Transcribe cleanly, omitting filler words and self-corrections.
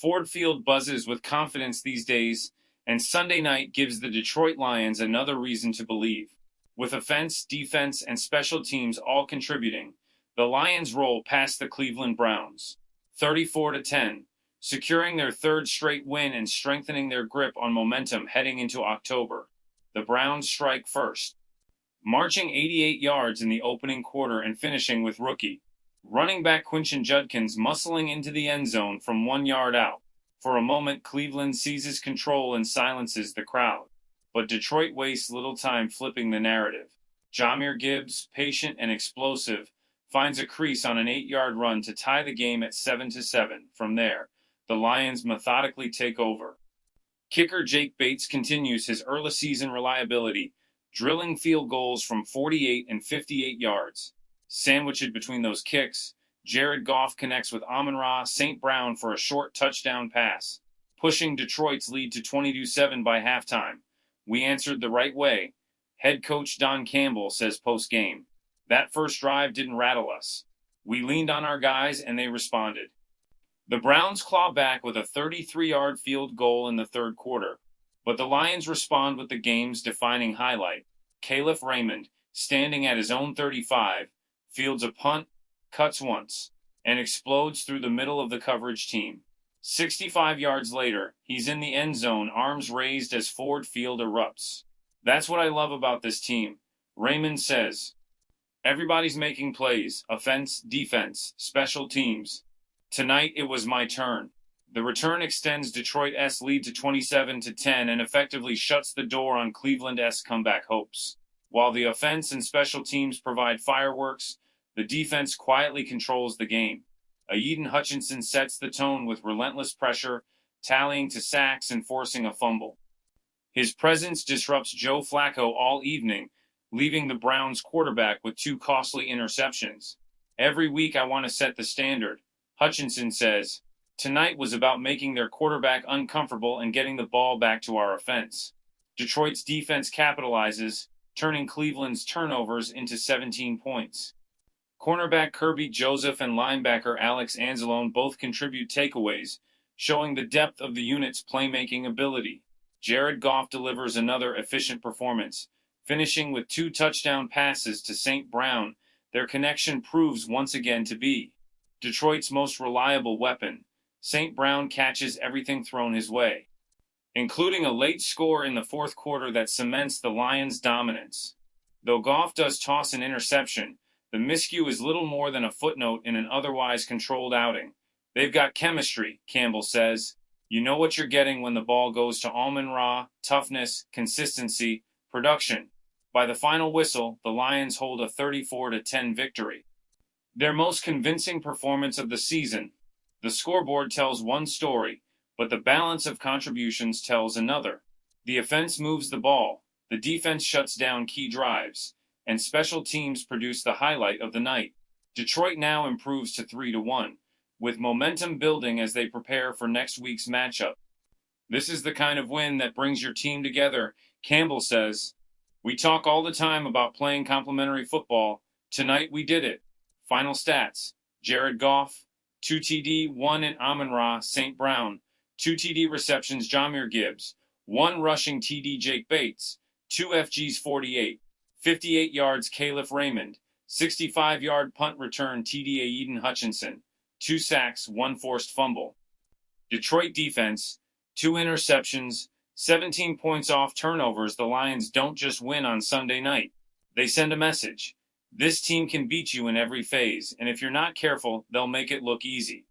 Ford Field buzzes with confidence these days, and Sunday night gives the Detroit Lions another reason to believe. With offense, defense, and special teams all contributing, the Lions roll past the Cleveland Browns, 34-10, securing their third straight win and strengthening their grip on momentum heading into October. The Browns strike first, marching 88 yards in the opening quarter and finishing with rookie running back Quinton Judkins muscling into the end zone from 1 yard out. For a moment, Cleveland seizes control and silences the crowd. But Detroit wastes little time flipping the narrative. Jahmyr Gibbs, patient and explosive, finds a crease on an 8-yard run to tie the game at 7-7. From there, the Lions methodically take over. Kicker Jake Bates continues his early season reliability, drilling field goals from 48 and 58 yards. Sandwiched between those kicks, Jared Goff connects with Amon-Ra St. Brown for a short touchdown pass, pushing Detroit's lead to 22-7 by halftime. We answered the right way, head coach Don Campbell says post-game. That first drive didn't rattle us. We leaned on our guys and they responded. The Browns claw back with a 33-yard field goal in the third quarter, but the Lions respond with the game's defining highlight. Caleb Raymond, standing at his own 35, fields a punt, cuts once, and explodes through the middle of the coverage team. 65 yards later, he's in the end zone, arms raised as Ford Field erupts. That's what I love about this team, Raymond says. Everybody's making plays, offense, defense, special teams. Tonight it was my turn. The return extends Detroit's lead to 27-10 and effectively shuts the door on Cleveland's comeback hopes. While the offense and special teams provide fireworks, the defense quietly controls the game. Aiden Hutchinson sets the tone with relentless pressure, tallying to sacks and forcing a fumble. His presence disrupts Joe Flacco all evening, leaving the Browns quarterback with 2 costly interceptions. Every week I want to set the standard, Hutchinson says. Tonight was about making their quarterback uncomfortable and getting the ball back to our offense. Detroit's defense capitalizes, turning Cleveland's turnovers into 17 points. Cornerback Kirby Joseph and linebacker Alex Anzalone both contribute takeaways, showing the depth of the unit's playmaking ability. Jared Goff delivers another efficient performance, finishing with 2 touchdown passes to St. Brown. Their connection proves once again to be Detroit's most reliable weapon. St. Brown catches everything thrown his way, including a late score in the fourth quarter that cements the Lions' dominance. Though Goff does toss an interception, the miscue is little more than a footnote in an otherwise controlled outing. They've got chemistry, Campbell says. You know what you're getting when the ball goes to Amon-Ra: toughness, consistency, production. By the final whistle, the Lions hold a 34-10 victory. Their most convincing performance of the season. The scoreboard tells one story, but the balance of contributions tells another. The offense moves the ball, the defense shuts down key drives, and special teams produce the highlight of the night. Detroit now improves to 3-1, with momentum building as they prepare for next week's matchup. This is the kind of win that brings your team together, Campbell says. We talk all the time about playing complementary football. Tonight we did it. Final stats: Jared Goff, 2 TD, 1 in Amon-Ra St. Brown, 2 TD receptions Jahmyr Gibbs, 1 rushing TD Jake Bates, 2 FGs 48, 58 yards Caleb Raymond, 65-yard punt return TD Aiden Hutchinson, 2 sacks, 1 forced fumble. Detroit defense, 2 interceptions, 17 points off turnovers. The Lions don't just win on Sunday night. They send a message. This team can beat you in every phase, and if you're not careful, they'll make it look easy.